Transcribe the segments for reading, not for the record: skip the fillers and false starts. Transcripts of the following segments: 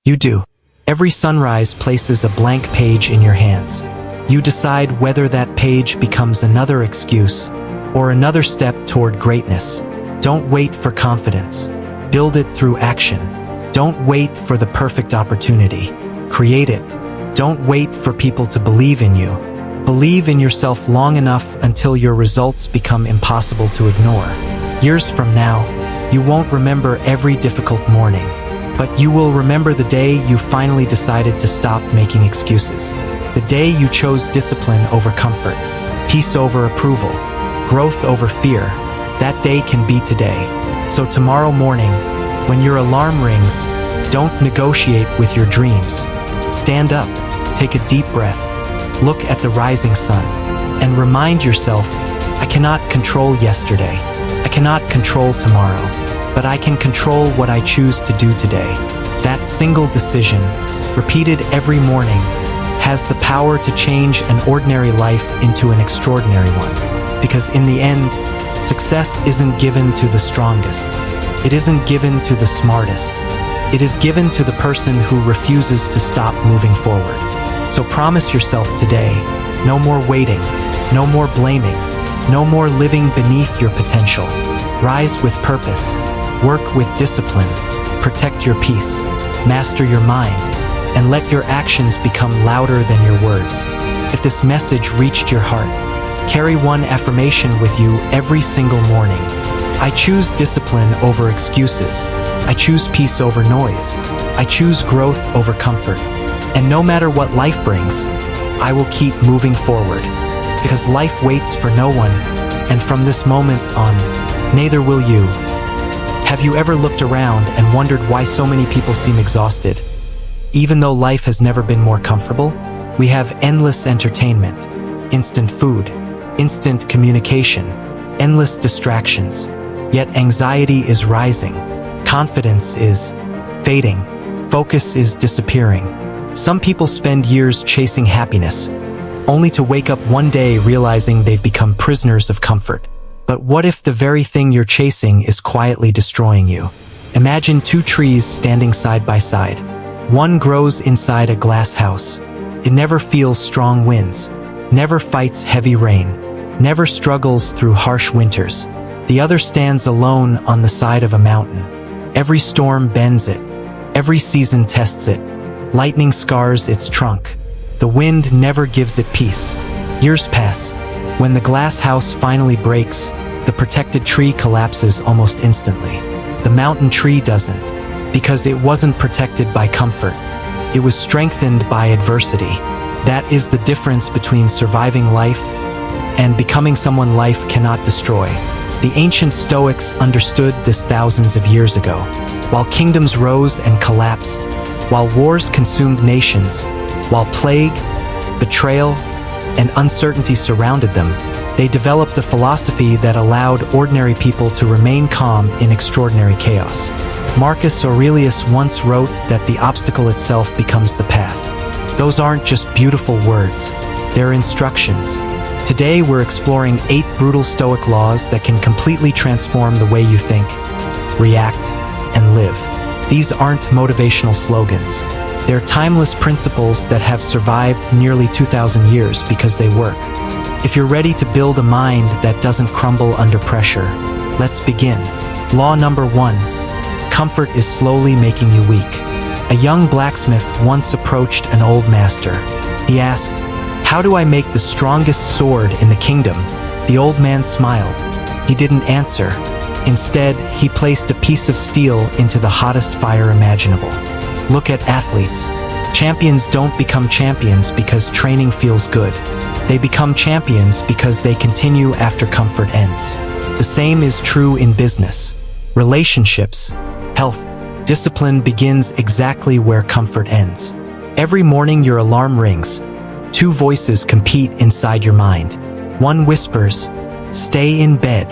You do. Every sunrise places a blank page in your hands. You decide whether that page becomes another excuse or another step toward greatness. Don't wait for confidence. Build it through action. Don't wait for the perfect opportunity. Create it. Don't wait for people to believe in you. Believe in yourself long enough until your results become impossible to ignore. Years from now, you won't remember every difficult morning, but you will remember the day you finally decided to stop making excuses. The day you chose discipline over comfort, peace over approval, growth over fear. That day can be today. So tomorrow morning, when your alarm rings, don't negotiate with your dreams. Stand up, take a deep breath, look at the rising sun, and remind yourself, I cannot control yesterday. I cannot control tomorrow, but I can control what I choose to do today. That single decision, repeated every morning, has the power to change an ordinary life into an extraordinary one. Because in the end, success isn't given to the strongest. It isn't given to the smartest. It is given to the person who refuses to stop moving forward. So promise yourself today, no more waiting, no more blaming, no more living beneath your potential. Rise with purpose, work with discipline, protect your peace, master your mind, and let your actions become louder than your words. If this message reached your heart, carry one affirmation with you every single morning. I choose discipline over excuses. I choose peace over noise. I choose growth over comfort. And no matter what life brings, I will keep moving forward. Because life waits for no one, and from this moment on, neither will you. Have you ever looked around and wondered why so many people seem exhausted? Even though life has never been more comfortable, we have endless entertainment, instant food, instant communication, endless distractions. Yet anxiety is rising, confidence is fading, focus is disappearing. Some people spend years chasing happiness, only to wake up one day realizing they've become prisoners of comfort. But what if the very thing you're chasing is quietly destroying you? Imagine two trees standing side by side. One grows inside a glass house. It never feels strong winds, never fights heavy rain, never struggles through harsh winters. The other stands alone on the side of a mountain. Every storm bends it. Every season tests it. Lightning scars its trunk. The wind never gives it peace. Years pass. When the glass house finally breaks, the protected tree collapses almost instantly. The mountain tree doesn't, because it wasn't protected by comfort. It was strengthened by adversity. That is the difference between surviving life and becoming someone life cannot destroy. The ancient Stoics understood this thousands of years ago. While kingdoms rose and collapsed, while wars consumed nations, while plague, betrayal, and uncertainty surrounded them, they developed a philosophy that allowed ordinary people to remain calm in extraordinary chaos. Marcus Aurelius once wrote that the obstacle itself becomes the path. Those aren't just beautiful words, they're instructions. Today we're exploring 8 brutal Stoic laws that can completely transform the way you think, react, and live. These aren't motivational slogans. They're timeless principles that have survived nearly 2,000 years because they work. If you're ready to build a mind that doesn't crumble under pressure, let's begin. Law number 1. Comfort is slowly making you weak. A young blacksmith once approached an old master. He asked, "How do I make the strongest sword in the kingdom?" The old man smiled. He didn't answer. Instead, he placed a piece of steel into the hottest fire imaginable. Look at athletes. Champions don't become champions because training feels good. They become champions because they continue after comfort ends. The same is true in business, relationships, health. Discipline begins exactly where comfort ends. Every morning your alarm rings. 2 voices compete inside your mind. One whispers, "Stay in bed."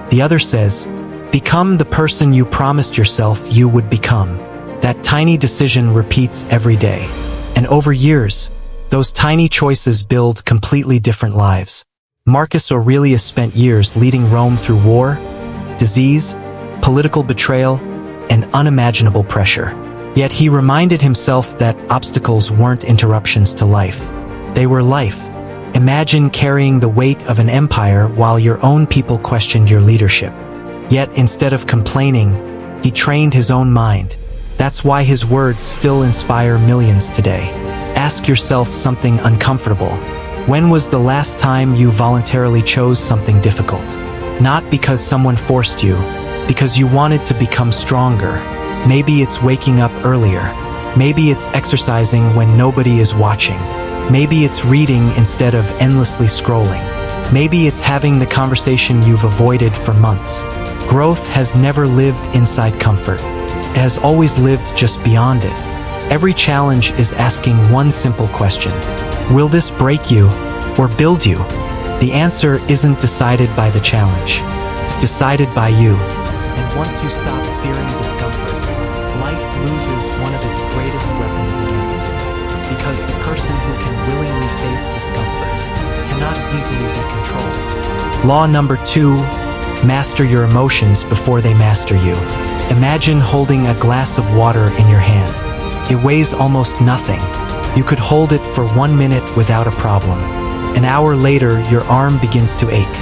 The other says, "Become the person you promised yourself you would become." That tiny decision repeats every day. And over years, those tiny choices build completely different lives. Marcus Aurelius spent years leading Rome through war, disease, political betrayal, and unimaginable pressure. Yet he reminded himself that obstacles weren't interruptions to life. They were life. Imagine carrying the weight of an empire while your own people questioned your leadership. Yet instead of complaining, he trained his own mind. That's why his words still inspire millions today. Ask yourself something uncomfortable. When was the last time you voluntarily chose something difficult? Not because someone forced you, because you wanted to become stronger. Maybe it's waking up earlier. Maybe it's exercising when nobody is watching. Maybe it's reading instead of endlessly scrolling. Maybe it's having the conversation you've avoided for months. Growth has never lived inside comfort. It has always lived just beyond it. Every challenge is asking one simple question. Will this break you or build you? The answer isn't decided by the challenge. It's decided by you. And once you stop fearing discomfort, life loses one of its greatest weapons against you. Because the person who can willingly face discomfort cannot easily be controlled. Law number 2, master your emotions before they master you. Imagine holding a glass of water in your hand. It weighs almost nothing. You could hold it for 1 minute without a problem. An hour later, your arm begins to ache.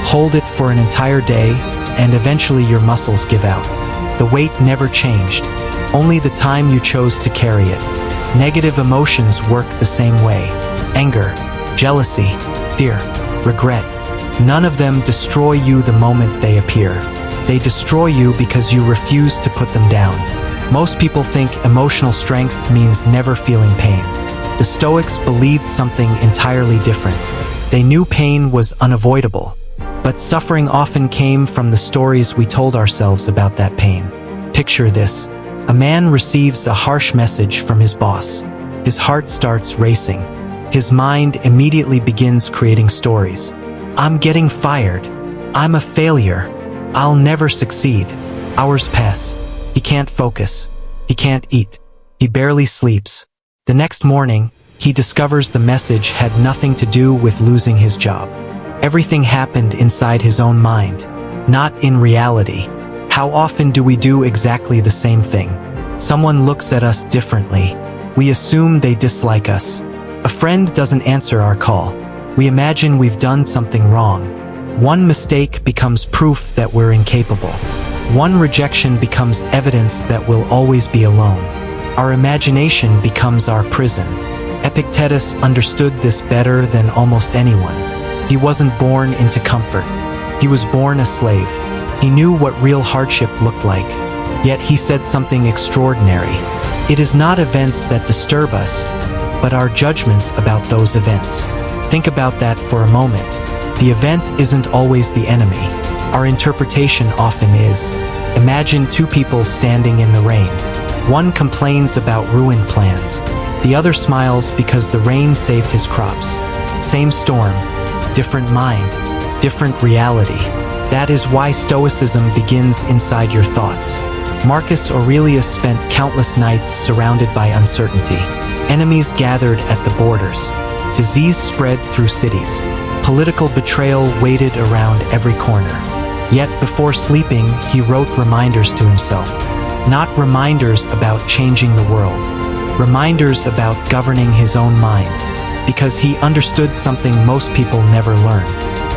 Hold it for an entire day, and eventually your muscles give out. The weight never changed, only the time you chose to carry it. Negative emotions work the same way. Anger, jealousy, fear, regret. None of them destroy you the moment they appear. They destroy you because you refuse to put them down. Most people think emotional strength means never feeling pain. The Stoics believed something entirely different. They knew pain was unavoidable, but suffering often came from the stories we told ourselves about that pain. Picture this. A man receives a harsh message from his boss. His heart starts racing. His mind immediately begins creating stories. I'm getting fired. I'm a failure. I'll never succeed. Hours pass. He can't focus. He can't eat. He barely sleeps. The next morning, he discovers the message had nothing to do with losing his job. Everything happened inside his own mind, not in reality. How often do we do exactly the same thing? Someone looks at us differently. We assume they dislike us. A friend doesn't answer our call. We imagine we've done something wrong. One mistake becomes proof that we're incapable. One rejection becomes evidence that we'll always be alone. Our imagination becomes our prison. Epictetus understood this better than almost anyone. He wasn't born into comfort. He was born a slave. He knew what real hardship looked like. Yet he said something extraordinary. It is not events that disturb us, but our judgments about those events. Think about that for a moment. The event isn't always the enemy. Our interpretation often is. Imagine two people standing in the rain. One complains about ruined plans. The other smiles because the rain saved his crops. Same storm, different mind, different reality. That is why Stoicism begins inside your thoughts. Marcus Aurelius spent countless nights surrounded by uncertainty. Enemies gathered at the borders. Disease spread through cities. Political betrayal waited around every corner. Yet before sleeping, he wrote reminders to himself. Not reminders about changing the world. Reminders about governing his own mind. Because he understood something most people never learn.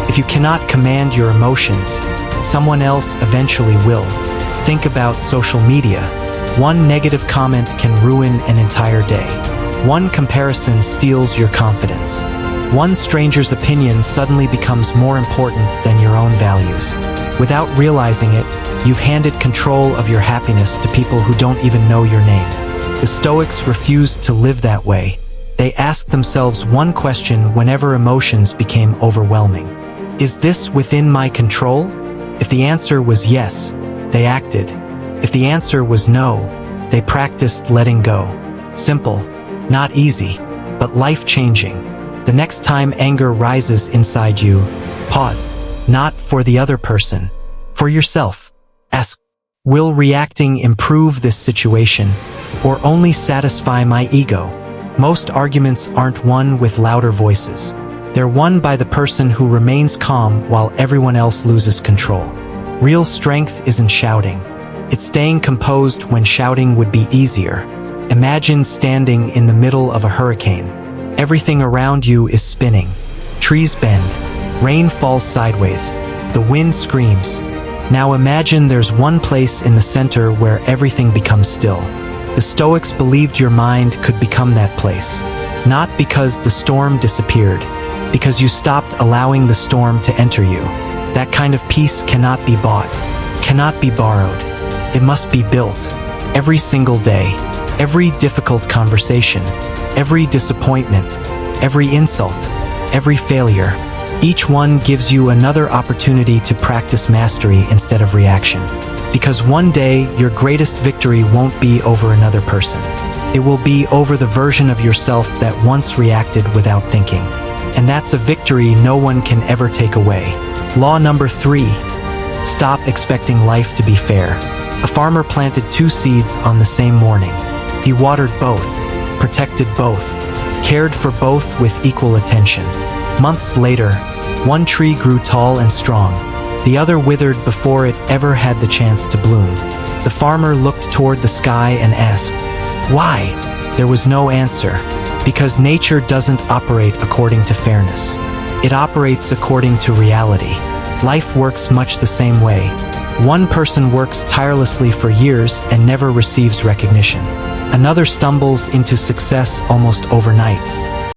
If you cannot command your emotions, someone else eventually will. Think about social media. One negative comment can ruin an entire day. One comparison steals your confidence. One stranger's opinion suddenly becomes more important than your own values. Without realizing it, you've handed control of your happiness to people who don't even know your name. The Stoics refused to live that way. They asked themselves one question whenever emotions became overwhelming. Is this within my control? If the answer was yes, they acted. If the answer was no, they practiced letting go. Simple, not easy, but life-changing. The next time anger rises inside you, pause. Not for the other person, for yourself. Ask, will reacting improve this situation, or only satisfy my ego? Most arguments aren't won with louder voices. They're won by the person who remains calm while everyone else loses control. Real strength isn't shouting. It's staying composed when shouting would be easier. Imagine standing in the middle of a hurricane. Everything around you is spinning. Trees bend. Rain falls sideways. The wind screams. Now imagine there's one place in the center where everything becomes still. The Stoics believed your mind could become that place. Not because the storm disappeared, because you stopped allowing the storm to enter you. That kind of peace cannot be bought, cannot be borrowed. It must be built. Every single day, every difficult conversation, every disappointment, every insult, every failure. Each one gives you another opportunity to practice mastery instead of reaction. Because one day, your greatest victory won't be over another person. It will be over the version of yourself that once reacted without thinking. And that's a victory no one can ever take away. Law number 3. Stop expecting life to be fair. A farmer planted 2 seeds on the same morning. He watered both, protected both, cared for both with equal attention. Months later, one tree grew tall and strong. The other withered before it ever had the chance to bloom. The farmer looked toward the sky and asked, "Why?" There was no answer. Because nature doesn't operate according to fairness. It operates according to reality. Life works much the same way. One person works tirelessly for years and never receives recognition. Another stumbles into success almost overnight.